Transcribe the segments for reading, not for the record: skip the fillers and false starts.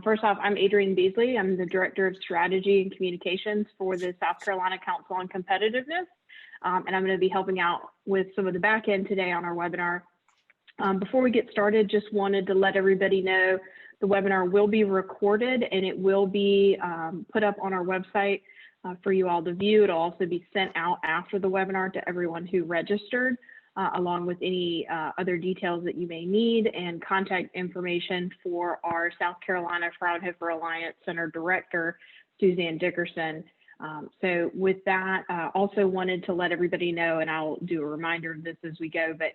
First off, I'm Adrienne Beasley. I'm the Director of Strategy and Communications for the South Carolina Council on Competitiveness. And I'm going to be helping out with some of the back end today on our webinar. Before we get started, just wanted to let everybody know the webinar will be recorded and it will be put up on our website for you all to view. It'll also be sent out after the webinar to everyone who registered, along with any other details that you may need and contact information for our South Carolina Fraunhofer Alliance Center Director, Suzanne Dickerson. So with that, also wanted to let everybody know, and I'll do a reminder of this as we go, but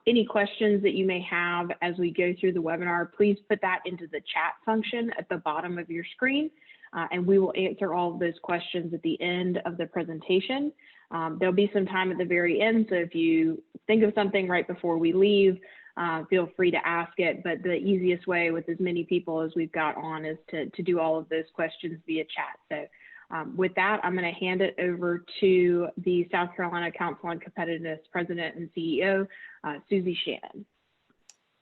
any questions that you may have as we go through the webinar, please put that into the chat function at the bottom of your screen, and we will answer all of those questions at the end of the presentation. There'll be some time at the very end, so if you think of something right before we leave, feel free to ask it, but the easiest way with as many people as we've got on is to do all of those questions via chat. So with that, I'm going to hand it over to the South Carolina Council on Competitiveness President and CEO, Susie Shannon.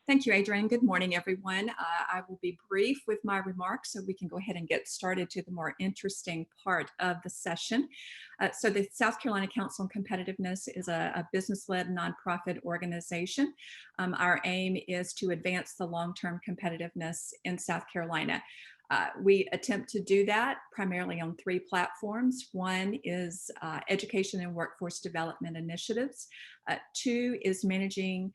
Thank you, Adrienne. Good morning, everyone. I will be brief with my remarks so we can go ahead and get started to the more interesting part of the session. So the South Carolina Council on Competitiveness is a business-led nonprofit organization. Our aim is to advance the long-term competitiveness in South Carolina. We attempt to do that primarily on 3 platforms. One is education and workforce development initiatives. 2 is managing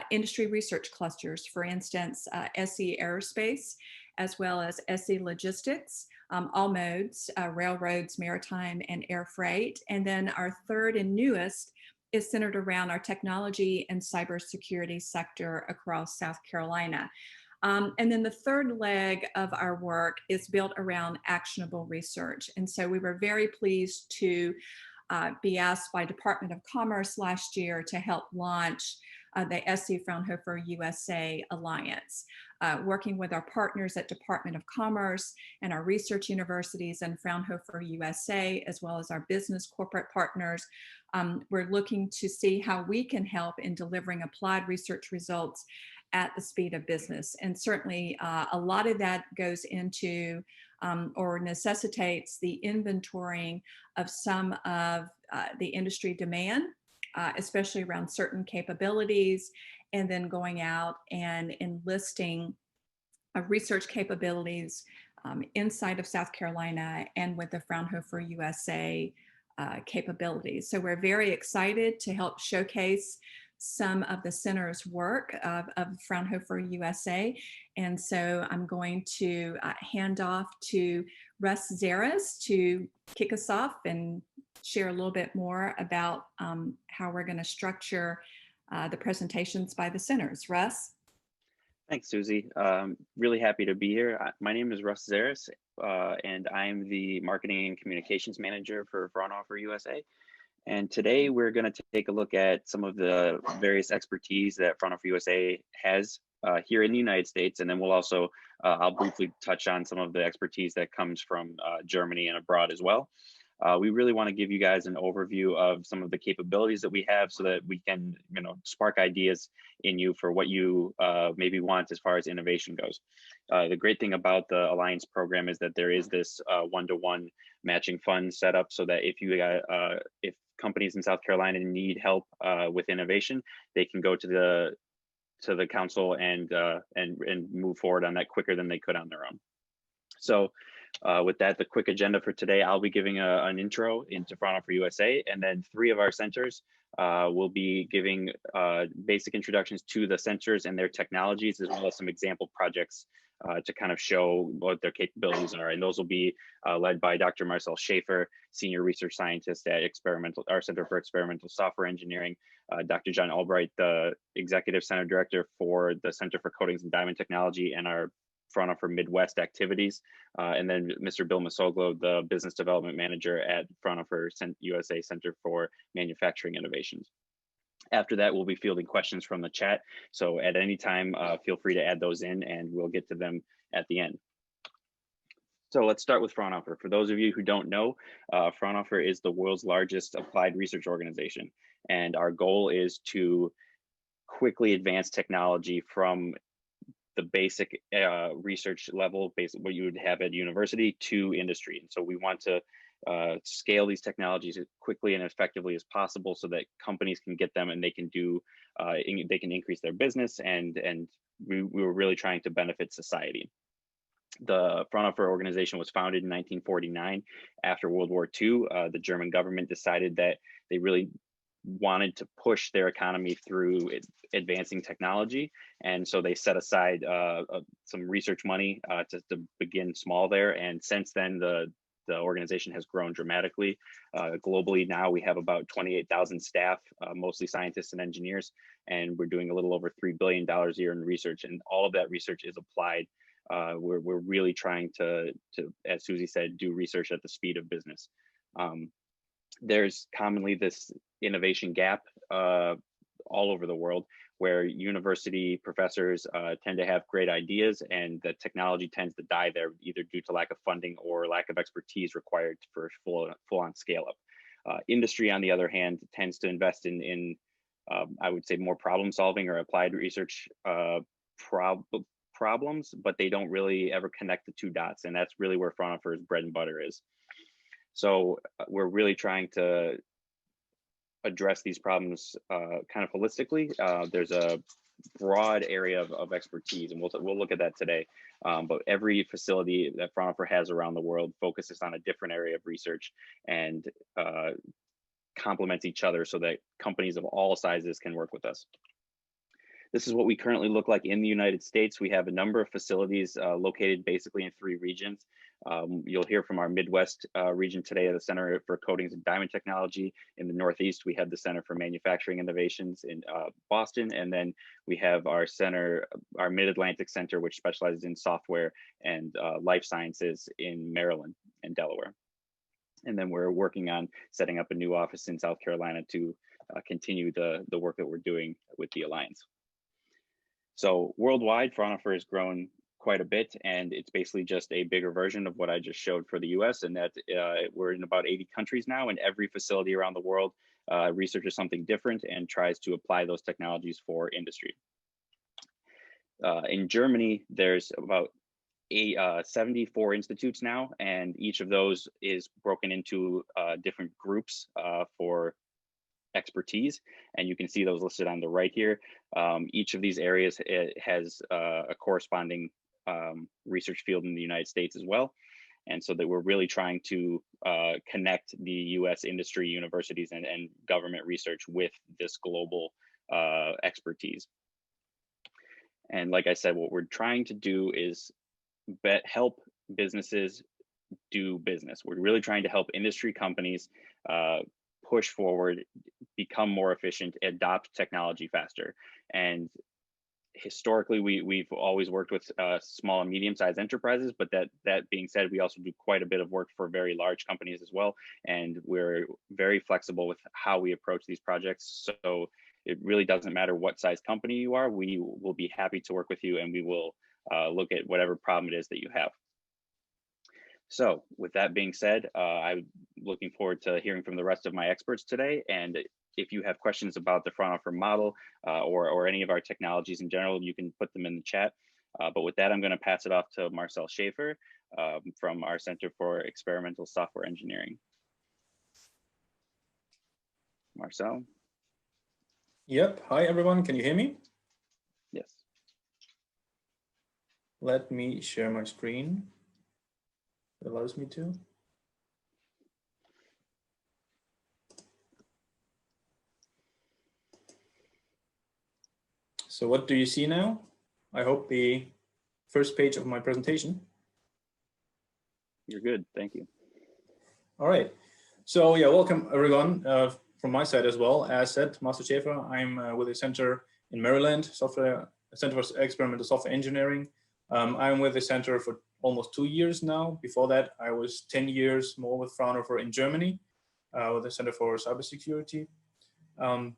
industry research clusters, for instance, SE Aerospace, as well as SE Logistics, all modes, railroads, maritime, and air freight. And then our 3rd and newest is centered around our technology and cybersecurity sector across South Carolina. And then the 3rd leg of our work is built around actionable research. And so we were very pleased to be asked by Department of Commerce last year to help launch the SC Fraunhofer USA Alliance, working with our partners at Department of Commerce and our research universities and Fraunhofer USA, as well as our business corporate partners. We're looking to see how we can help in delivering applied research results at the speed of business. And certainly a lot of that goes into or necessitates the inventorying of some of the industry demand, especially around certain capabilities, and then going out and enlisting research capabilities inside of South Carolina and with the Fraunhofer USA capabilities. So we're very excited to help showcase some of the center's work of Fraunhofer USA. And so I'm going to hand off to Russ Zaris to kick us off and share a little bit more about how we're going to structure the presentations by the centers. Russ? Thanks, Susie. Really happy to be here. My name is Russ Zaris, and I'm the Marketing and Communications Manager for Fraunhofer USA. And today we're going to take a look at some of the various expertise that Fraunhofer USA has here in the United States. And then we'll also, I'll briefly touch on some of the expertise that comes from Germany and abroad as well. We really want to give you guys an overview of some of the capabilities that we have so that we can, spark ideas in you for what you maybe want as far as innovation goes. The great thing about the Alliance program is that there is this one-to-one matching fund set up so that if companies in South Carolina need help with innovation, they can go to the council and move forward on that quicker than they could on their own. So with that, the quick agenda for today, I'll be giving an intro into Fraunhofer USA, and then 3 of our centers will be giving basic introductions to the centers and their technologies, as well as some example projects to kind of show what their capabilities are. And those will be led by Dr. Marcel Schaefer, Senior Research Scientist at our Center for Experimental Software Engineering, Dr. John Albright, the Executive Center Director for the Center for Coatings and Diamond Technology and our Fraunhofer Midwest activities, and then Mr. Bill Masoglo, the Business Development Manager at Fraunhofer USA Center for Manufacturing Innovations. After that, we'll be fielding questions from the chat. So at any time, feel free to add those in and we'll get to them at the end. So let's start with Fraunhofer. For those of you who don't know, Fraunhofer is the world's largest applied research organization. And our goal is to quickly advance technology from the basic research level, basically what you would have at university, to industry. And so we want to scale these technologies as quickly and effectively as possible so that companies can get them and they can do, they can increase their business, and we were really trying to benefit society. The Fraunhofer organization was founded in 1949 after World War II. The German government decided that they really wanted to push their economy through advancing technology. And so they set aside some research money to begin small there. And since then, the organization has grown dramatically. Globally now we have about 28,000 staff, mostly scientists and engineers, and we're doing a little over $3 billion a year in research, and all of that research is applied. We're really trying to, as Susie said, do research at the speed of business. There's commonly this innovation gap all over the world, where university professors tend to have great ideas, and the technology tends to die there, either due to lack of funding or lack of expertise required for full-on scale-up. Industry, on the other hand, tends to invest in I would say, more problem-solving or applied research problems, but they don't really ever connect the two dots, and that's really where Fraunhofer's bread and butter is. So we're really trying to address these problems kind of holistically. There's a broad area of expertise, and we'll look at that today. But every facility that Fraunhofer has around the world focuses on a different area of research and complements each other so that companies of all sizes can work with us. This is what we currently look like in the United States. We have a number of facilities located basically in 3 regions. You'll hear from our Midwest region today, the Center for Coatings and Diamond Technology. In the Northeast, we have the Center for Manufacturing Innovations in Boston. And then we have our center, our Mid-Atlantic Center, which specializes in software and life sciences in Maryland and Delaware. And then we're working on setting up a new office in South Carolina to continue the work that we're doing with the Alliance. So worldwide, Fraunhofer has grown quite a bit, and it's basically just a bigger version of what I just showed for the US, and that we're in about 80 countries now, and every facility around the world researches something different and tries to apply those technologies for industry. In Germany, there's about 74 institutes now, and each of those is broken into different groups for expertise, and you can see those listed on the right here. Each of these areas has a corresponding research field in the United States as well, and so that we're really trying to connect the US industry, universities, and government research with this global expertise. And like I said, what we're trying to do is help businesses do business. We're really trying to help industry companies push forward, become more efficient, adopt technology faster. And historically, we've always worked with small and medium-sized enterprises, but that being said, we also do quite a bit of work for very large companies as well. And we're very flexible with how we approach these projects. So it really doesn't matter what size company you are, we will be happy to work with you, and we will look at whatever problem it is that you have. So with that being said, I'm looking forward to hearing from the rest of my experts today. And if you have questions about the Fraunhofer model or any of our technologies in general, you can put them in the chat. But with that, I'm going to pass it off to Marcel Schaefer from our Center for Experimental Software Engineering. Marcel? Yep. Hi, everyone. Can you hear me? Yes. Let me share my screen. It allows me to. So what do you see now? I hope the first page of my presentation. You're good. Thank you. All right. So yeah, welcome everyone from my side as well. As said, Marcel Schaefer, I'm with the Center in Maryland, Center for Experimental Software Engineering. I'm with the Center for almost 2 years now. Before that, I was 10 years more with Fraunhofer in Germany, with the Center for Cybersecurity. I'm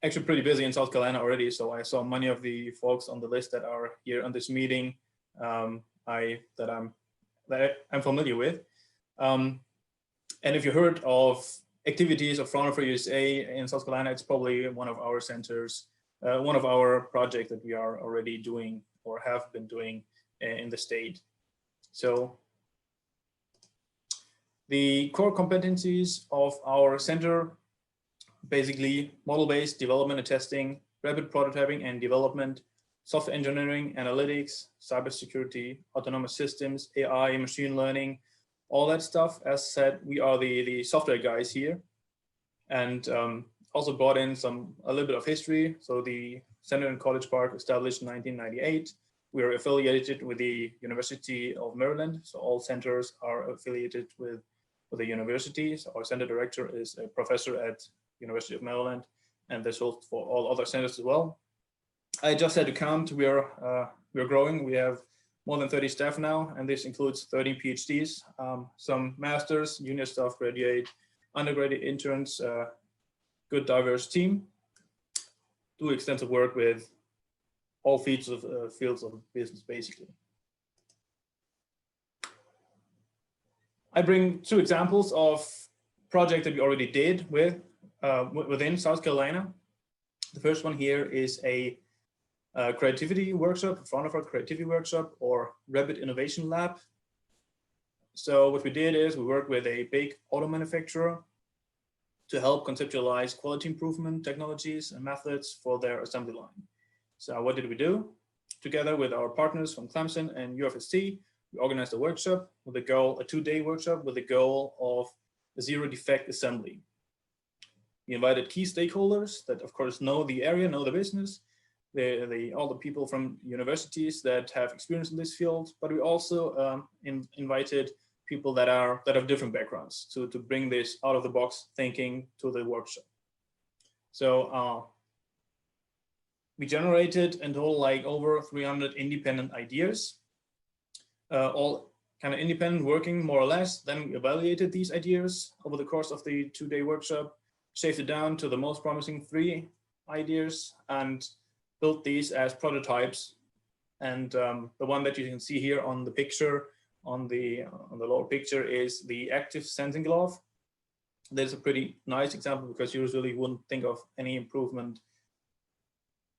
actually pretty busy in South Carolina already, so I saw many of the folks on the list that are here on this meeting that I'm familiar with. And if you heard of activities of Fraunhofer USA in South Carolina, it's probably one of our centers one of our projects that we are already doing or have been doing in the state. So the core competencies of our center, basically model-based development and testing, rapid prototyping and development, software engineering, analytics, cybersecurity, autonomous systems, AI, machine learning, all that stuff. As said, we are the software guys here, and also brought in a little bit of history. So the Center in College Park, established in 1998. We are affiliated with the University of Maryland. So all centers are affiliated with the university. So our center director is a professor at University of Maryland, and this holds for all other centers as well. I just had to count. We are growing. We have more than 30 staff now, and this includes 30 PhDs, some masters, junior staff graduate, undergraduate interns, good diverse team. Do extensive work with all fields of business, basically. I bring two examples of projects that we already did within South Carolina. The first one here is a creativity workshop, Fraunhofer creativity workshop, or Rapid Innovation Lab. So what we did is we worked with a big auto manufacturer to help conceptualize quality improvement technologies and methods for their assembly line. So what did we do? Together with our partners from Clemson and UFST, we organized a workshop with a goal, a 2-day workshop with the goal of a zero defect assembly. We invited key stakeholders that, of course, know the area, know the business, all the people from universities that have experience in this field, but we also invited people that have different backgrounds to bring this out of the box thinking to the workshop. So we generated in total like over 300 independent ideas, all kind of independent, working more or less. Then we evaluated these ideas over the course of the 2-day workshop, shaved it down to the most promising 3 ideas, and built these as prototypes. And the one that you can see here on the picture, on the lower picture, is the active sensing glove. That's a pretty nice example because you usually wouldn't think of any improvement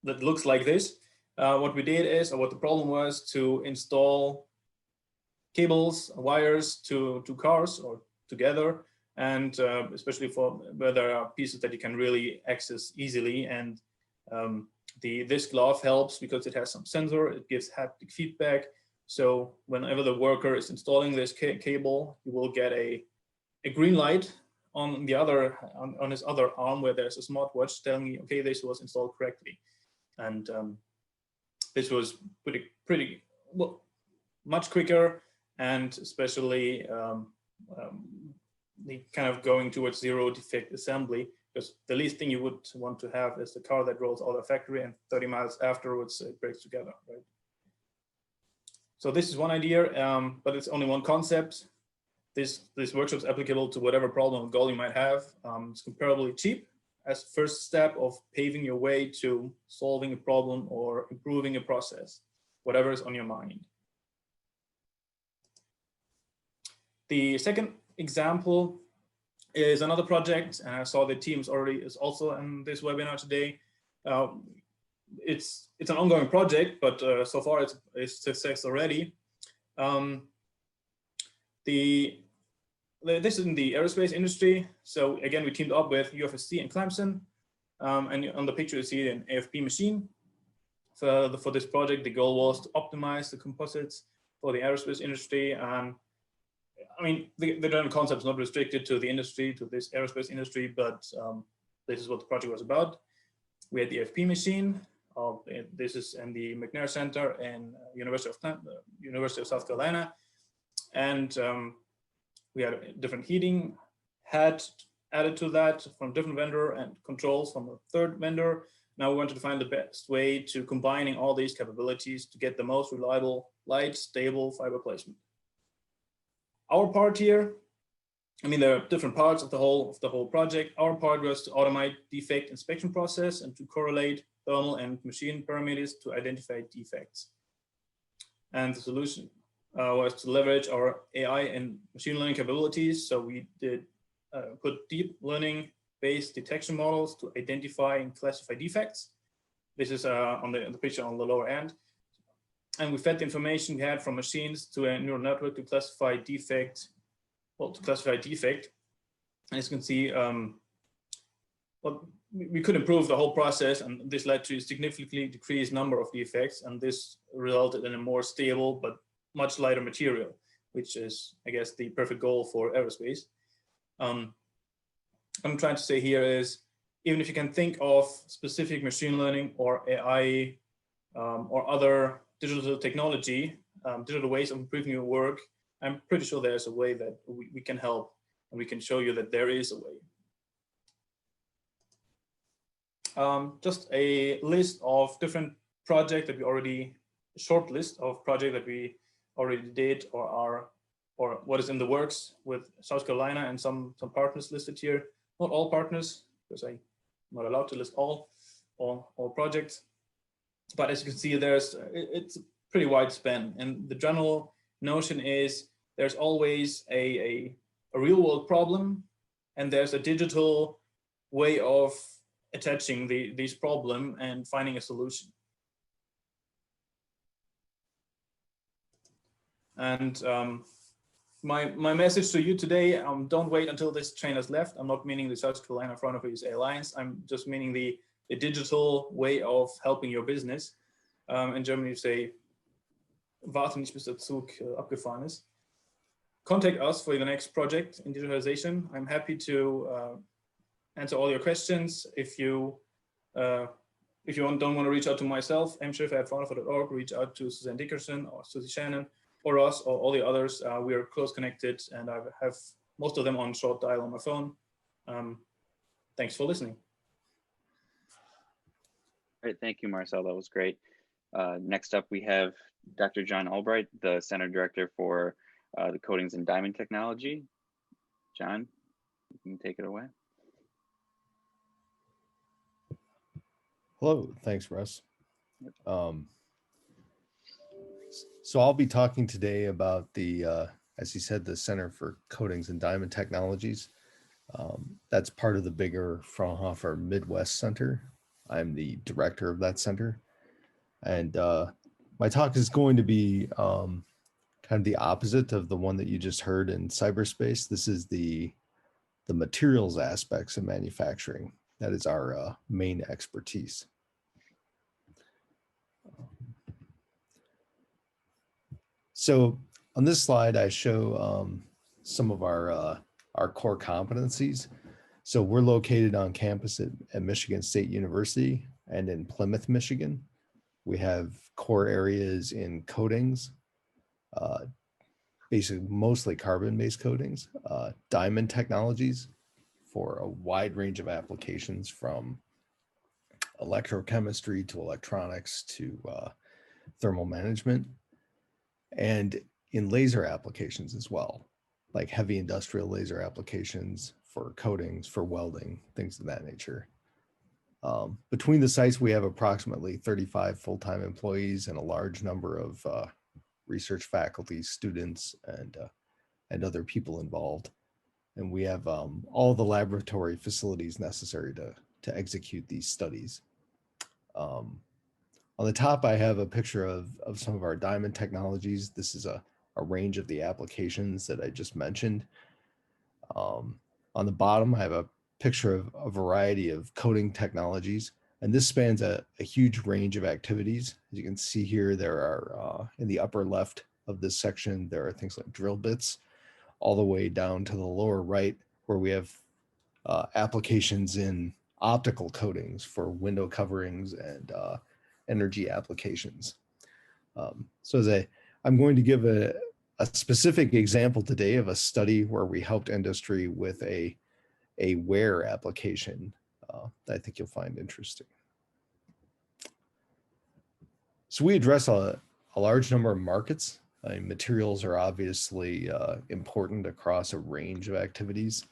that looks like this. What we did is, or what the problem was, to install cables, wires to cars or together, and especially for where there are pieces that you can really access easily. And this glove helps because it has some sensor, it gives haptic feedback. So whenever the worker is installing this cable, you will get a green light on the other on his other arm where there's a smartwatch telling you, okay, this was installed correctly. And this was pretty well, much quicker, and especially the kind of going towards zero defect assembly, because the least thing you would want to have is the car that rolls out of the factory and 30 miles afterwards it breaks together, right? So this is one idea, but it's only one concept. This workshop is applicable to whatever problem or goal you might have. It's comparably cheap as first step of paving your way to solving a problem or improving a process, whatever is on your mind. The second example is another project, and I saw the team is also in this webinar today. It's an ongoing project, but so far it's a success already. This is in the aerospace industry. So again, we teamed up with UFST and Clemson, and on the picture you see an AFP machine. For this project, the goal was to optimize the composites for the aerospace industry. I mean, the general concept is not restricted to the industry, to this aerospace industry, but this is what the project was about. We had the AFP machine. This is in the McNair Center in University of South Carolina, and we had different heating head added to that from different vendor and controls from a third vendor. Now we wanted to find the best way to combining all these capabilities to get the most reliable, light, stable fiber placement. Our part here, I mean, there are different parts of the whole project. Our part was to automate defect inspection process and to correlate thermal and machine parameters to identify defects. And the solution was to leverage our AI and machine learning capabilities. So we did put deep learning based detection models to identify and classify defects. This is on the picture on the lower end. And we fed the information we had from machines to a neural network to classify defect. And as you can see, well, we could improve the whole process, and this led to a significantly decreased number of defects, and this resulted in a more stable but much lighter material, which is, I guess, the perfect goal for aerospace. I'm trying to say here is, even if you can think of specific machine learning or AI or other digital technology, digital ways of improving your work, I'm pretty sure there's a way that we can help, and we can show you that there is a way. Just a list of different projects that we already, a short list of projects that we already did or are, or what is in the works with South Carolina, and some partners listed here. Not all partners, because I'm not allowed to list all projects. But as you can see, it's a pretty wide span. And the general notion is there's always a real world problem, and there's a digital way of attaching these problem and finding a solution. And my message to you today, don't wait until this train has left. I'm not meaning the South Carolina Fraunhofer USA Alliance. I'm just meaning the digital way of helping your business. In Germany, you say, warte nicht, bis der Zug abgefahren ist. Contact us for the next project in digitalization. I'm happy to answer all your questions. If you don't want to reach out to myself, mschiffer@fraunhofer.org, reach out to Suzanne Dickerson or Susie Shannon or us or all the others. We are close connected, and I have most of them on short dial on my phone. Thanks for listening. Great, thank you, Marcel. That was great. Next up, we have Dr. John Albright, the Center Director for the Coatings and Diamond Technology. John, you can take it away. Hello, thanks, Russ. So I'll be talking today about the, as you said, the Center for Coatings and Diamond Technologies. That's part of the bigger Fraunhofer Midwest Center. I'm the director of that center. And my talk is going to be kind of the opposite of the one that you just heard in cyberspace. This is the materials aspects of manufacturing. That is our main expertise. So on this slide, I show some of our core competencies. So we're located on campus at Michigan State University and in Plymouth, Michigan. We have core areas in coatings, basically mostly carbon-based coatings, diamond technologies for a wide range of applications, from electrochemistry to electronics to thermal management, and in laser applications as well, like heavy industrial laser applications for coatings, for welding, things of that nature. Between the sites, we have approximately 35 full-time employees and a large number of research faculty, students, and other people involved. And we have all the laboratory facilities necessary to execute these studies. On the top, I have a picture of some of our diamond technologies. This is a range of the applications that I just mentioned. On the bottom, I have a picture of a variety of coating technologies, and this spans a huge range of activities. As you can see here, there are, in the upper left of this section, there are things like drill bits, all the way down to the lower right, where we have applications in optical coatings for window coverings and energy applications. So I'm going to give a specific example today of a study where we helped industry with a wear application that I think you'll find interesting. So we address a large number of markets. Materials are obviously important across a range of activities.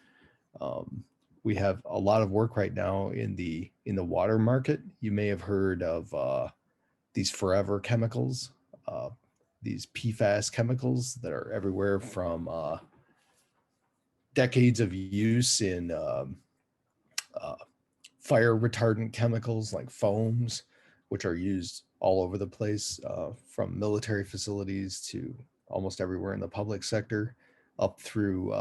We have a lot of work right now in the water market. You may have heard of these forever chemicals, these PFAS chemicals that are everywhere from decades of use in fire retardant chemicals like foams which are used all over the place, from military facilities to almost everywhere in the public sector, up through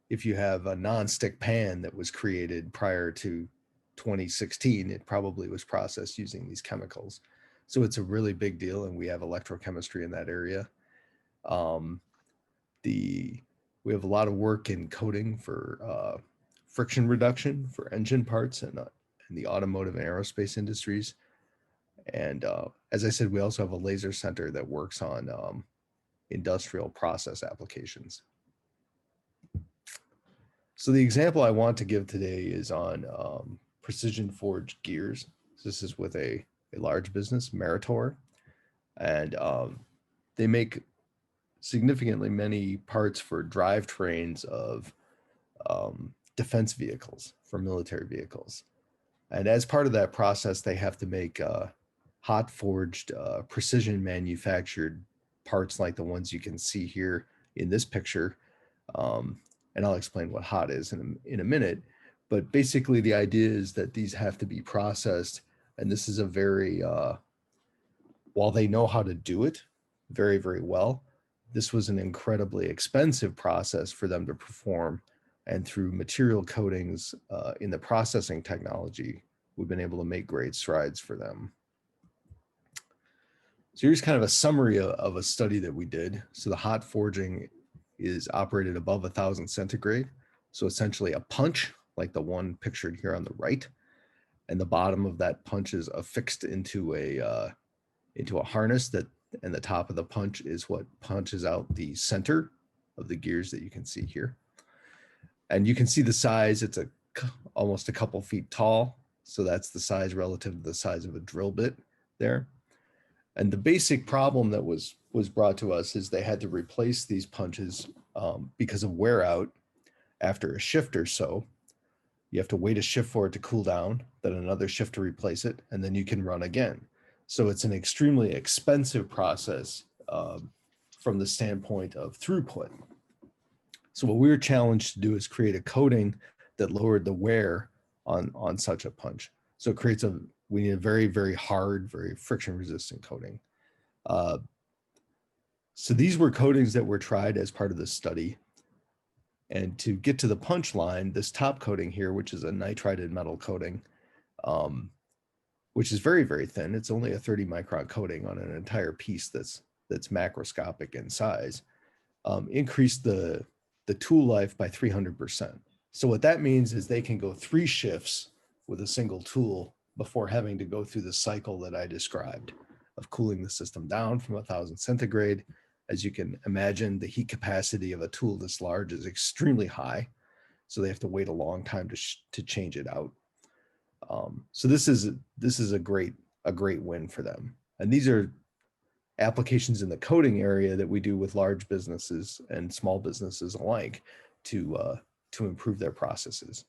if you have a non-stick pan that was created prior to 2016, it probably was processed using these chemicals. So it's a really big deal, and we have electrochemistry in that area. We have a lot of work in coating for friction reduction for engine parts and in the automotive and aerospace industries. And as I said, we also have a laser center that works on industrial process applications. So the example I want to give today is on precision forged gears. This is with a large business, Meritor, and they make significantly many parts for drivetrains of defense vehicles, for military vehicles. And as part of that process, they have to make hot forged, precision manufactured parts like the ones you can see here in this picture. And I'll explain what hot is in a minute. But basically the idea is that these have to be processed. And this is a very, while they know how to do it very, very well, this was an incredibly expensive process for them to perform. And through material coatings in the processing technology, we've been able to make great strides for them. So here's kind of a summary of a study that we did. So the hot forging is operated above 1,000 centigrade. So essentially a punch, like the one pictured here on the right. And the bottom of that punch is affixed into a harness that, and the top of the punch is what punches out the center of the gears that you can see here. And you can see the size, it's almost a couple feet tall. So that's the size relative to the size of a drill bit there. And the basic problem that was brought to us is they had to replace these punches because of wear out after a shift or so. You have to wait a shift for it to cool down, then another shift to replace it, and then you can run again. So it's an extremely expensive process from the standpoint of throughput. So what we were challenged to do is create a coating that lowered the wear on such a punch. So it creates we need a very, very hard, very friction resistant coating. So these were coatings that were tried as part of this study. And to get to the punch line, this top coating here, which is a nitrided metal coating, which is very, very thin. It's only a 30 micron coating on an entire piece that's macroscopic in size, increased the tool life by 300%. So what that means is they can go 3 shifts with a single tool before having to go through the cycle that I described of cooling the system down from 1,000 centigrade. As you can imagine, the heat capacity of a tool this large is extremely high. So they have to wait a long time to change it out. So this is a great win for them. And these are applications in the coating area that we do with large businesses and small businesses alike to improve their processes.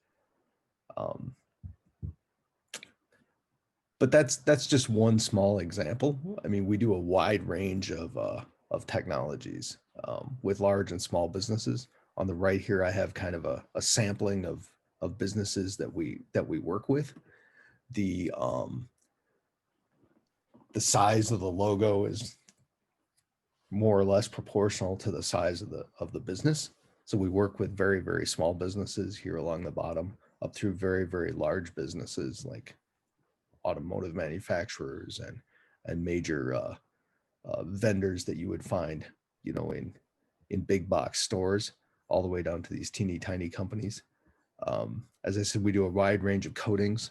But that's just one small example. I mean, we do a wide range of technologies with large and small businesses. On the right here, I have kind of a sampling of businesses that we work with. The size of the logo is more or less proportional to the size of the business. So we work with very, very small businesses here along the bottom up through very, very large businesses like automotive manufacturers and major vendors that you would find, in big box stores, all the way down to these teeny tiny companies. As I said, we do a wide range of coatings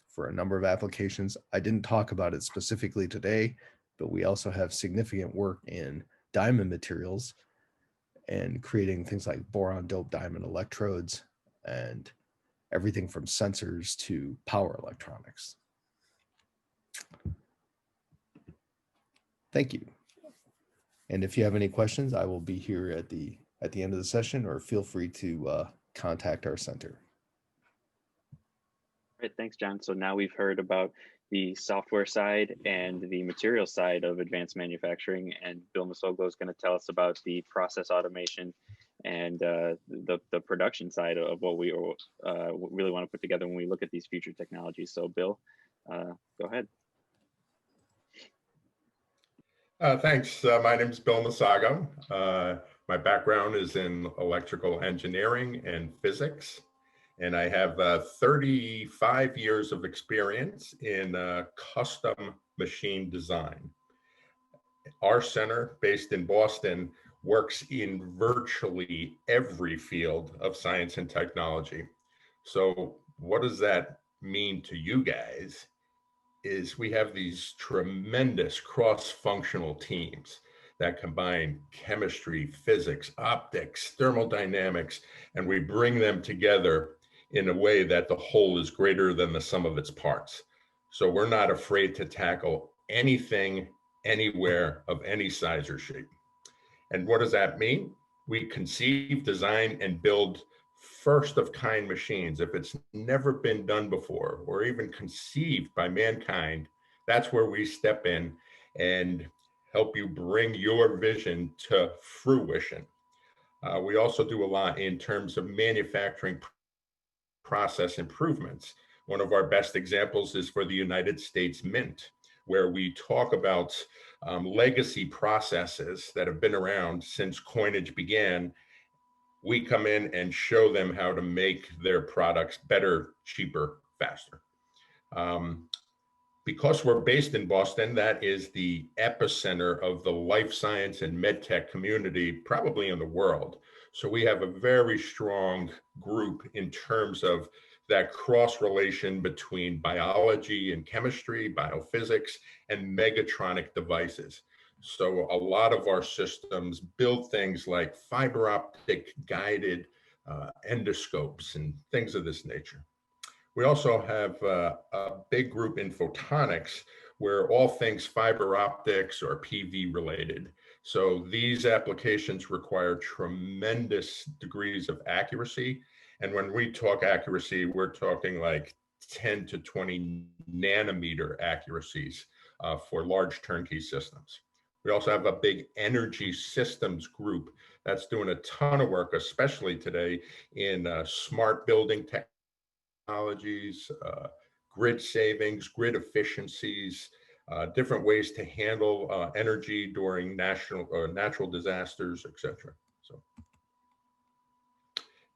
for a number of applications. I didn't talk about it specifically today, but we also have significant work in diamond materials and creating things like boron doped diamond electrodes and everything from sensors to power electronics. Thank you. And if you have any questions, I will be here at the end of the session, or feel free to contact our center. Great, thanks, John. So now we've heard about the software side and the material side of advanced manufacturing, and Bill Masoglo is going to tell us about the process automation and the production side of what we really want to put together when we look at these future technologies. So Bill, Go ahead. Thanks. My name is Bill Masago. My background is in electrical engineering and physics, and I have 35 years of experience in custom machine design. Our center, based in Boston, works in virtually every field of science and technology. So what does that mean to you guys? Is we have these tremendous cross-functional teams that combine chemistry, physics, optics, thermodynamics, and we bring them together in a way that the whole is greater than the sum of its parts. So we're not afraid to tackle anything, anywhere, of any size or shape. And what does that mean? We conceive, design, and build first of kind machines. If it's never been done before or even conceived by mankind, that's where we step in and help you bring your vision to fruition. We also do a lot in terms of manufacturing process improvements. One of our best examples is for the United States Mint, where we talk about legacy processes that have been around since coinage began. We come in and show them how to make their products better, cheaper, faster. Because we're based in Boston, that is the epicenter of the life science and med tech community, probably in the world. So we have a very strong group in terms of that cross relation between biology and chemistry, biophysics, and megatronic devices. So a lot of our systems build things like fiber optic guided endoscopes and things of this nature. We also have a big group in photonics where all things fiber optics or PV related. So these applications require tremendous degrees of accuracy. And when we talk accuracy, we're talking like 10 to 20 nanometer accuracies for large turnkey systems. We also have a big energy systems group that's doing a ton of work, especially today in smart building technologies, grid savings, grid efficiencies, different ways to handle energy during natural disasters, etc. So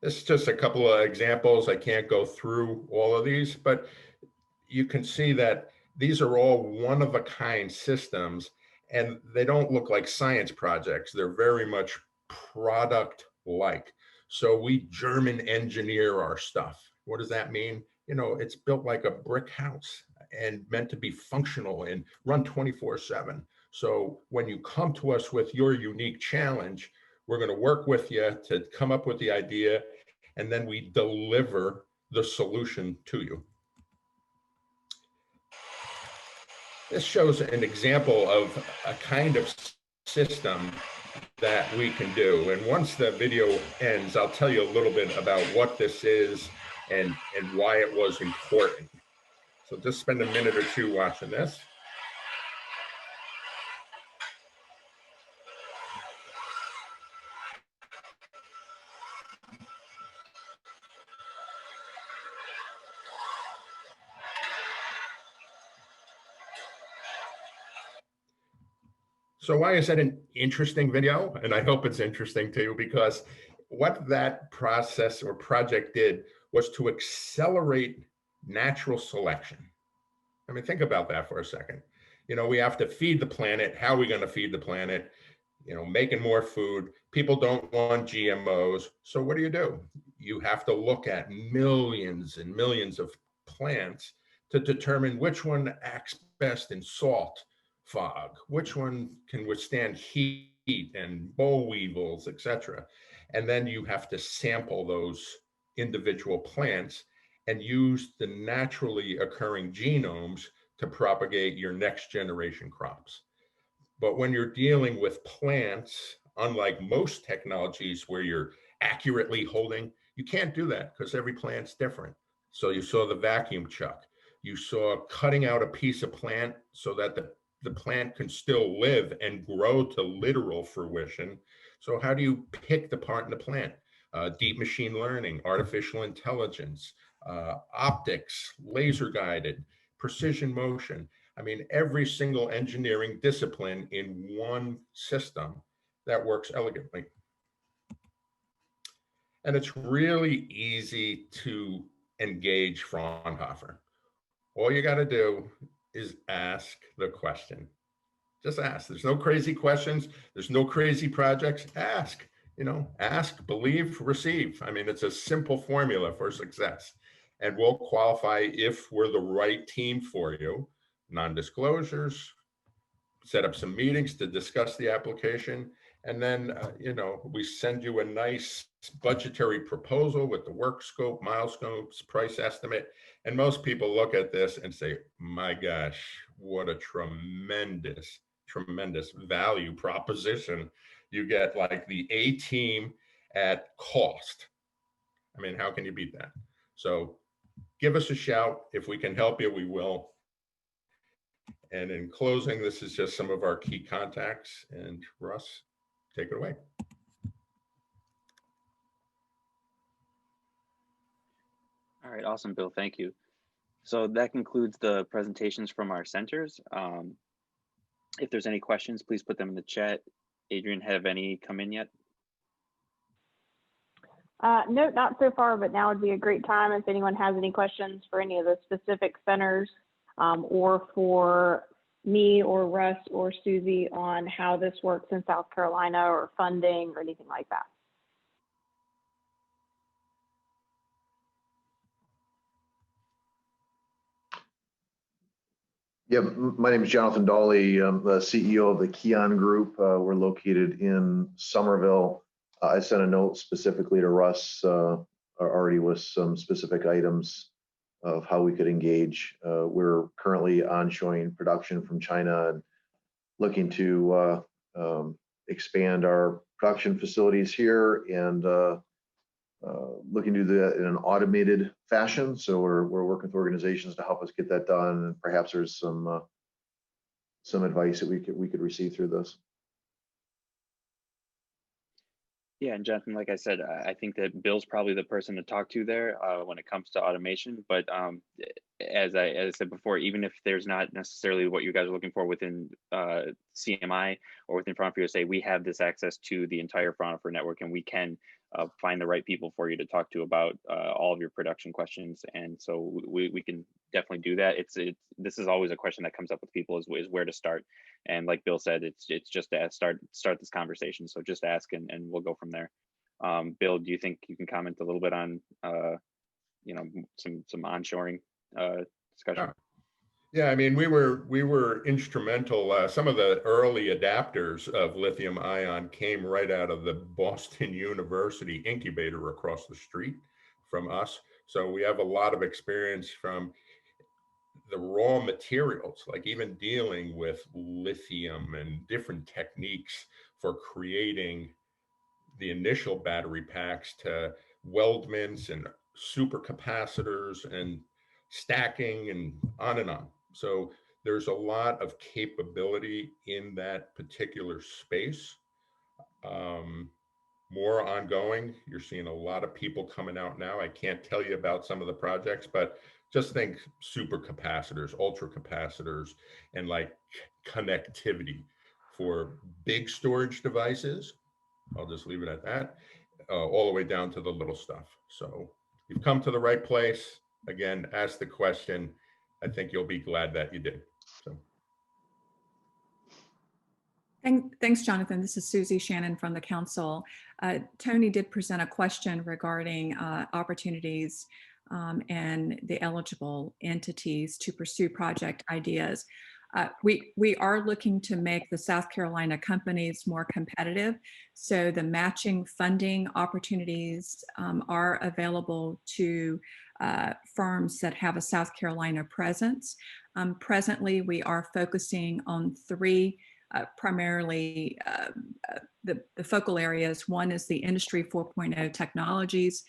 this is just a couple of examples. I can't go through all of these, but you can see that these are all one-of-a-kind systems, and they don't look like science projects. They're very much product-like. So we German engineer our stuff. What does that mean? You know, it's built like a brick house and meant to be functional and run 24/7. So when you come to us with your unique challenge, we're going to work with you to come up with the idea, and then we deliver the solution to you. This shows an example of a kind of system that we can do. And once the video ends, I'll tell you a little bit about what this is and why it was important. So just spend a minute or two watching this. So why is that an interesting video? And I hope it's interesting to you, because what that process or project did was to accelerate natural selection. I mean, think about that for a second. You know, we have to feed the planet. How are we going to feed the planet? You know, making more food. People don't want GMOs. So what do? You have to look at millions and millions of plants to determine which one acts best in salt, fog, which one can withstand heat and boll weevils, etc. And then you have to sample those individual plants and use the naturally occurring genomes to propagate your next generation crops. But when you're dealing with plants, unlike most technologies where you're accurately holding, you can't do that because every plant's different. So you saw the vacuum chuck. You saw cutting out a piece of plant so that the plant can still live and grow to literal fruition. So how do you pick the part in the plant? Deep machine learning, artificial intelligence, optics, laser guided, precision motion. I mean, every single engineering discipline in one system that works elegantly. And it's really easy to engage Fraunhofer. All you got to do is ask the question. Just ask. There's no crazy questions. There's no crazy projects. Ask, ask, believe, receive. I mean, it's a simple formula for success. And we'll qualify if we're the right team for you. Non-disclosures, set up some meetings to discuss the application. And then, we send you a nice budgetary proposal with the work scope, milestones, price estimate. And most people look at this and say, my gosh, what a tremendous value proposition. You get like the A team at cost. I mean, how can you beat that? So give us a shout. If we can help you, we will. And in closing, this is just some of our key contacts. And Russ, take it away. All right, awesome, Bill, thank you. So that concludes the presentations from our centers. If there's any questions, please put them in the chat. Adrian, have any come in yet? No, not so far, but now would be a great time if anyone has any questions for any of the specific centers or for me or Russ or Susie on how this works in South Carolina or funding or anything like that. Yeah, my name is Jonathan Dawley. I'm the CEO of the Keon Group. We're located in Somerville. I sent a note specifically to Russ already with some specific items of how we could engage. We're currently onshoring production from China and looking to expand our production facilities here and looking to do that in an automated fashion. So we're working with organizations to help us get that done. And perhaps there's some advice that we could receive through this. Yeah, and Jonathan, like I said, I think that Bill's probably the person to talk to there when it comes to automation. But as I said before, even if there's not necessarily what you guys are looking for within CMI or within Fraunhofer USA, we have this access to the entire Fraunhofer network, and we can find the right people for you to talk to about all of your production questions. And so we can definitely do that. This is always a question that comes up with people is where to start. And like Bill said, it's just to start this conversation. So just ask and we'll go from there. Bill, do you think you can comment a little bit on some onshoring discussion? Yeah, I mean, we were instrumental. Some of the early adapters of lithium ion came right out of the Boston University incubator across the street from us. So we have a lot of experience from the raw materials, like even dealing with lithium and different techniques for creating the initial battery packs to weldments and supercapacitors and stacking and on and on. So there's a lot of capability in that particular space. More ongoing. You're seeing a lot of people coming out now. I can't tell you about some of the projects, but just think supercapacitors, ultra capacitors, and like connectivity for big storage devices. I'll just leave it at that, all the way down to the little stuff. So you've come to the right place. Again, ask the question. I think you'll be glad that you did. So. Thanks, Jonathan. This is Susie Shannon from the council. Tony did present a question regarding opportunities and the eligible entities to pursue project ideas. We are looking to make the South Carolina companies more competitive. So the matching funding opportunities are available to firms that have a South Carolina presence. Presently, we are focusing on 3 primarily the focal areas. One is the Industry 4.0 technologies,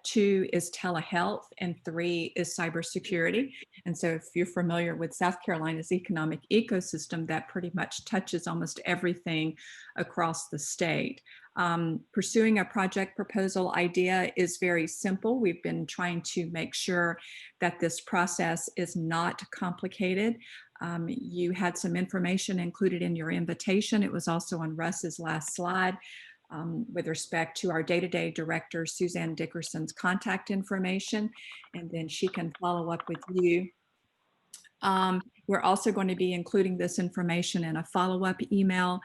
2 is telehealth, and 3 is cybersecurity. And so if you're familiar with South Carolina's economic ecosystem, that pretty much touches almost everything across the state. Pursuing a project proposal idea is very simple. We've been trying to make sure that this process is not complicated. You had some information included in your invitation. It was also on Russ's last slide with respect to our day-to-day director, Suzanne Dickerson's contact information, and then she can follow up with you. We're also going to be including this information in a follow-up email.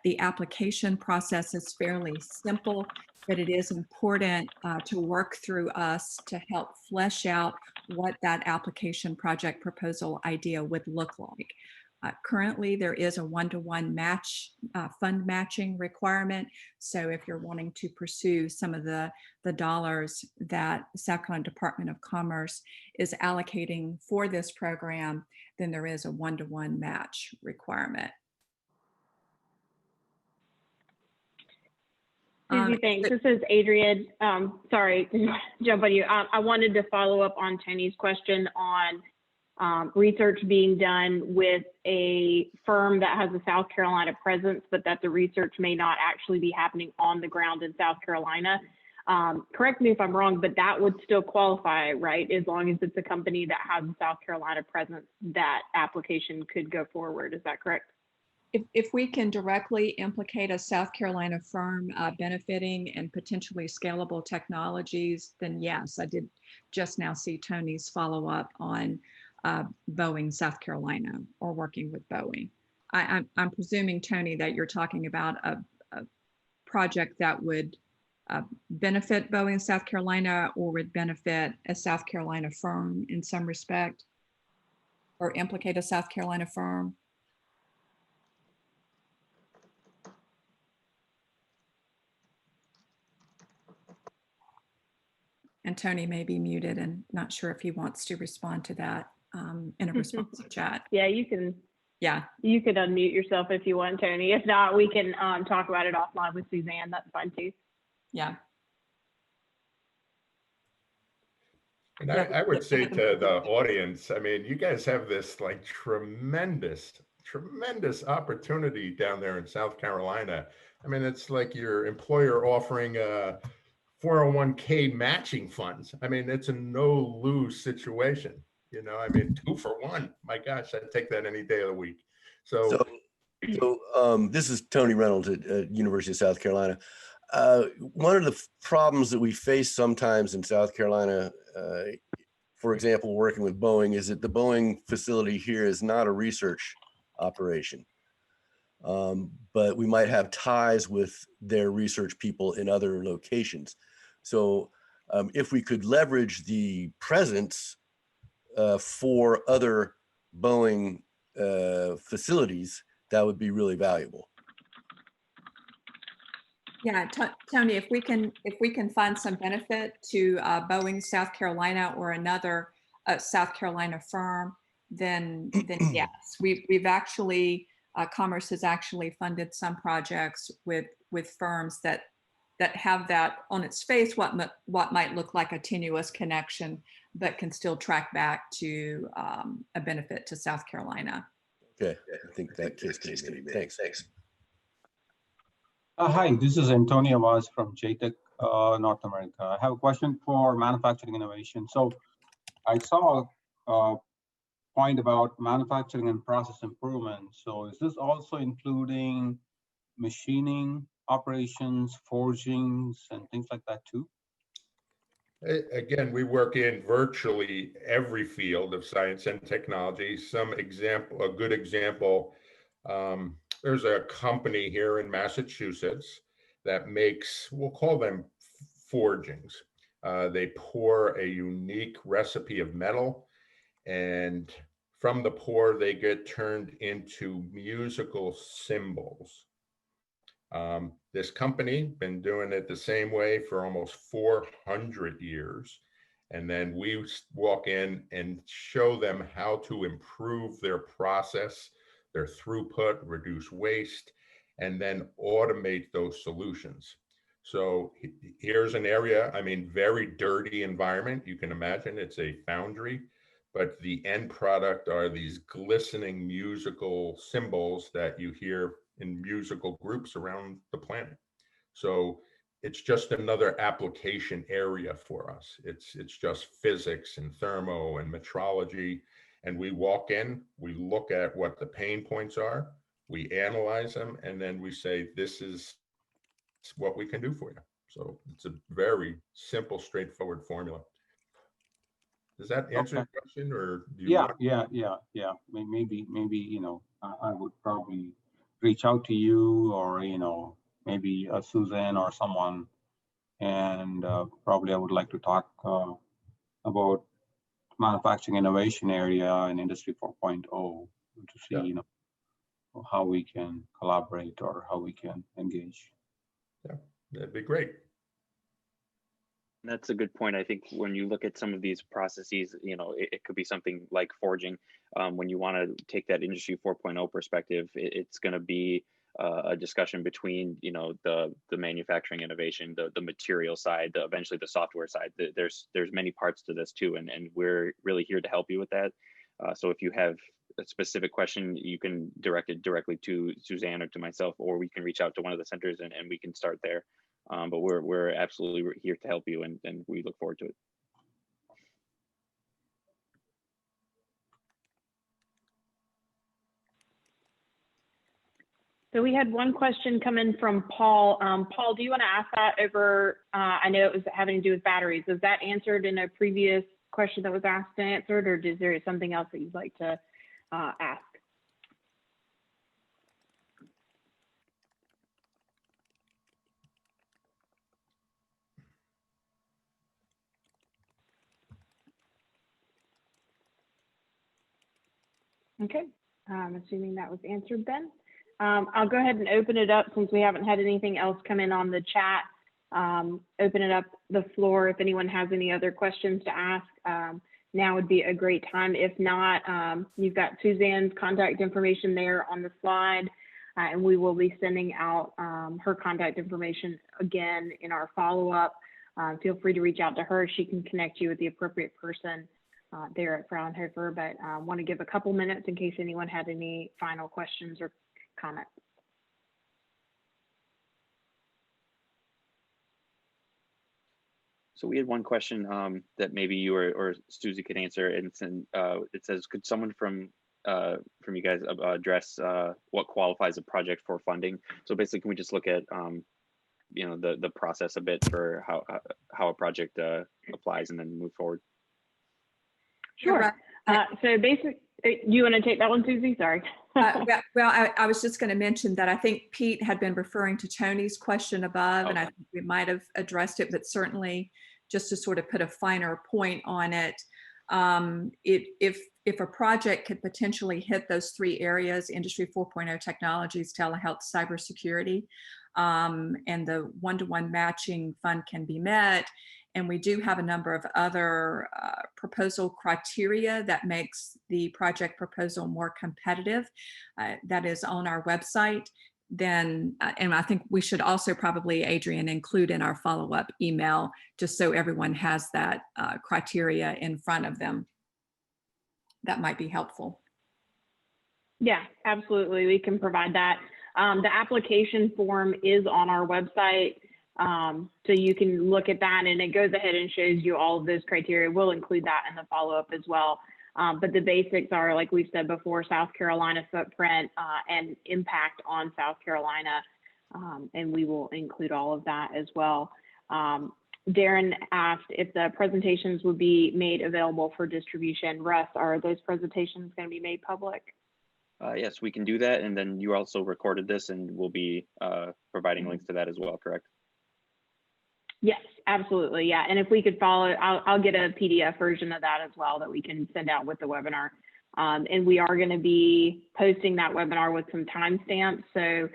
The application process is fairly simple, but it is important to work through us to help flesh out what that application project proposal idea would look like. Currently, there is a one-to-one match, fund matching requirement. So if you're wanting to pursue some of the dollars that the South Carolina Department of Commerce is allocating for this program, then there is a one-to-one match requirement. Susie, thanks. This is Adrienne. Sorry to jump on you. I wanted to follow up on Tony's question on research being done with a firm that has a South Carolina presence, but that the research may not actually be happening on the ground in South Carolina. Correct me if I'm wrong, but that would still qualify, right? As long as it's a company that has a South Carolina presence, that application could go forward. Is that correct? If we can directly implicate a South Carolina firm benefiting and potentially scalable technologies, then yes. I did just now see Tony's follow-up on Boeing, South Carolina, or working with Boeing. I'm presuming, Tony, that you're talking about a project that would benefit Boeing, South Carolina, or would benefit a South Carolina firm in some respect, or implicate a South Carolina firm. And Tony may be muted and not sure if he wants to respond to that in a responsive chat. Yeah, you can. Yeah. You could unmute yourself if you want, Tony. If not, we can talk about it offline with Suzanne. That's fine too. Yeah. And I would say to the audience, I mean, you guys have this like tremendous opportunity down there in South Carolina. I mean, it's like your employer offering 401k matching funds. I mean, it's a no lose situation. You know, I mean, 2 for 1. My gosh, I'd take that any day of the week. So this is Tony Reynolds at University of South Carolina. One of the problems that we face sometimes in South Carolina, for example, working with Boeing, is that the Boeing facility here is not a research operation. But we might have ties with their research people in other locations. So if we could leverage the presence for other Boeing facilities, that would be really valuable. Yeah, Tony, if we can find some benefit to Boeing, South Carolina, or another South Carolina firm, then yes, we've actually Commerce has actually funded some projects with firms that have that on its face, what might look like a tenuous connection, but can still track back to a benefit to South Carolina. Okay, I think that case can be made. Thanks. Hi, this is Antonio Vaz from JTech North America. I have a question for manufacturing innovation. So I saw a point about manufacturing and process improvement. So is this also including machining operations, forgings, and things like that too? Again, we work in virtually every field of science and technology. A good example, there's a company here in Massachusetts that makes, we'll call them forgings. They pour a unique recipe of metal, and from the pour, they get turned into musical cymbals. This company been doing it the same way for almost 400 years. And then we walk in and show them how to improve their process their throughput, reduce waste, and then automate those solutions. So here's an area, I mean, very dirty environment. You can imagine it's a foundry, but the end product are these glistening musical symbols that you hear in musical groups around the planet. So it's just another application area for us. It's just physics and thermo and metrology. And we walk in, we look at what the pain points are, we analyze them, and then we say, this is what we can do for you. So it's a very simple, straightforward formula. Does that answer the question, or do you want? Yeah. Maybe, you know, I would probably reach out to you, or, you know, maybe Suzanne or someone, and probably I would like to talk about manufacturing innovation area and Industry 4.0 to see, you know, how we can collaborate or how we can engage. Yeah, that'd be great. That's a good point. I think when you look at some of these processes, you know, it could be something like forging. When you want to take that Industry 4.0 perspective, it's going to be a discussion between, you know, the manufacturing innovation, the material side, eventually the software side. There's many parts to this too, and we're really here to help you with that. So if you have a specific question, you can direct it directly to Suzanne or to myself, or we can reach out to one of the centers and we can start there. But we're absolutely here to help you, and we look forward to it. So we had one question come in from Paul. Paul, do you want to ask that over, I know it was having to do with batteries. Was that answered in a previous question that was asked and answered, or is there something else that you'd like to ask? Okay, I'm assuming that was answered then. I'll go ahead and open it up since we haven't had anything else come in on the chat. Open it up the floor if anyone has any other questions to ask. Now would be a great time. If not, you've got Suzanne's contact information there on the slide, and we will be sending out her contact information again in our follow-up. Feel free to reach out to her. She can connect you with the appropriate person there at Fraunhofer, but want to give a couple minutes in case anyone had any final questions or comments. So we had one question that maybe you or Susie could answer, and it says, could someone from you guys address what qualifies a project for funding? So basically, can we just look at you know, the process a bit for how a project applies, and then move forward? Sure. So basically, you want to take that one, Susie? Sorry. Well, I was just going to mention that I think Pete had been referring to Tony's question above, and I think we might have addressed it, but certainly just to sort of put a finer point on it, if a project could potentially hit those three areas, Industry 4.0 technologies, telehealth, cybersecurity, and the one-to-one matching fund can be met, and we do have a number of other proposal criteria that makes the project proposal more competitive. That is on our website. Then, and I think we should also probably, Adrian, include in our follow-up email, just so everyone has that criteria in front of them. That might be helpful. Yeah, absolutely. We can provide that. The application form is on our website. So you can look at that, and it goes ahead and shows you all of those criteria. We'll include that in the follow-up as well. But the basics are, like we've said before, South Carolina footprint and impact on South Carolina. And we will include all of that as well. Darren asked if the presentations would be made available for distribution. Russ, are those presentations going to be made public? Yes, we can do that. And then you also recorded this, and we'll be providing links to that as well, correct? Yes, absolutely. Yeah. And if we could follow, I'll get a PDF version of that as well that we can send out with the webinar. And we are going to be posting that webinar with some timestamps. So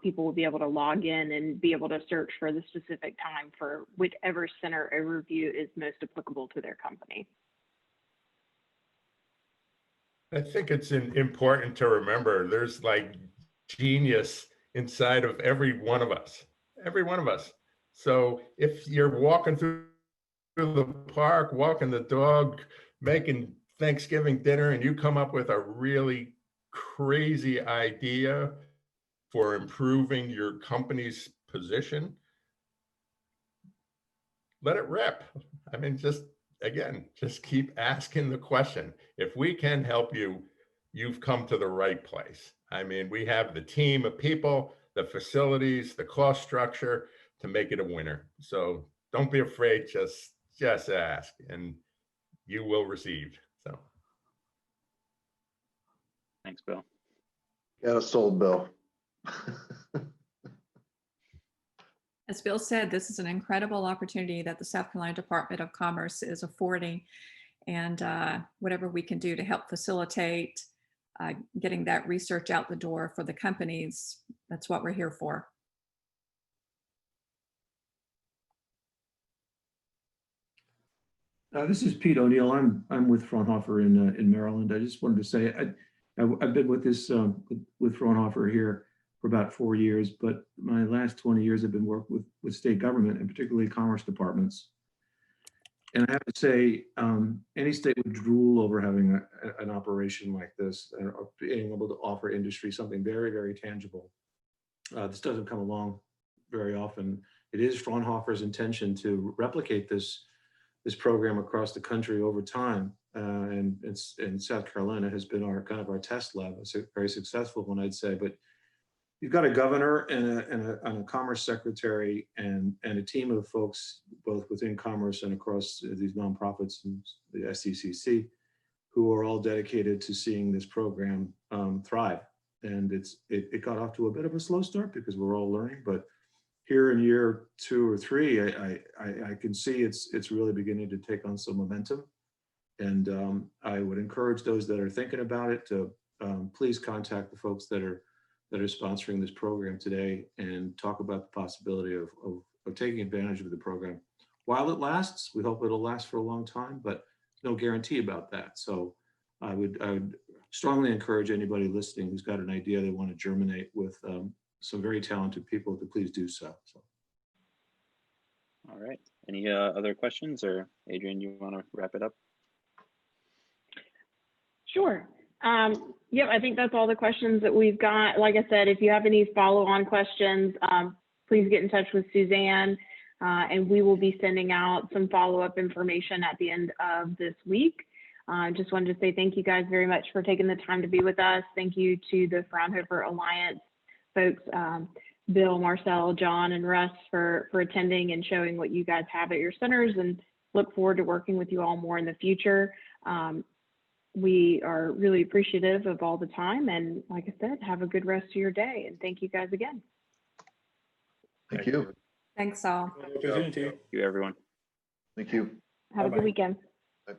people will be able to log in and be able to search for the specific time for whichever center overview is most applicable to their company. I think it's important to remember there's like genius inside of every one of us, every one of us. So if you're walking through the park, walking the dog, making Thanksgiving dinner, and you come up with a really crazy idea for improving your company's position, let it rip. I mean, again, just keep asking the question. If we can help you, you've come to the right place. I mean, we have the team of people, the facilities, the cost structure to make it a winner. So don't be afraid, just ask and you will receive. So. Thanks, Bill. Got us sold, Bill. As Bill said, this is an incredible opportunity that the South Carolina Department of Commerce is affording, and whatever we can do to help facilitate getting that research out the door for the companies, that's what we're here for. This is Pete O'Neill. I'm with Fraunhofer in Maryland. I just wanted to say I've been with this with Fraunhofer here for about 4 years, but my last 20 years I've been working with state government and particularly commerce departments. And I have to say, any state would drool over having an operation like this and being able to offer industry something very, very tangible. This doesn't come along very often. It is Fraunhofer's intention to replicate this program across the country over time. And South Carolina has been our kind of our test lab. It's a very successful one, I'd say, but you've got a governor and a commerce secretary and a team of folks, both within commerce and across these nonprofits and the SDCC, who are all dedicated to seeing this program thrive. And it got off to a bit of a slow start because we're all learning, but here in year 2 or 3, I can see it's really beginning to take on some momentum. And I would encourage those that are thinking about it to please contact the folks that are sponsoring this program today and talk about the possibility of taking advantage of the program. While it lasts, we hope it'll last for a long time, but no guarantee about that. So I would strongly encourage anybody listening who's got an idea they want to germinate with some very talented people to please do so. All right. Any other questions, or Adrian, you want to wrap it up? Sure. Yeah, I think that's all the questions that we've got. Like I said, if you have any follow-on questions, please get in touch with Suzanne, and we will be sending out some follow-up information at the end of this week. Just wanted to say thank you guys very much for taking the time to be with us. Thank you to the Fraunhofer Alliance folks, Bill, Marcel, John, and Russ for attending and showing what you guys have at your centers, and look forward to working with you all more in the future. We are really appreciative of all the time, and like I said, have a good rest of your day, and thank you guys again. Thank you. Thanks all. Opportunity. Thank you, everyone. Thank you. Have a Bye-bye. good weekend. Bye.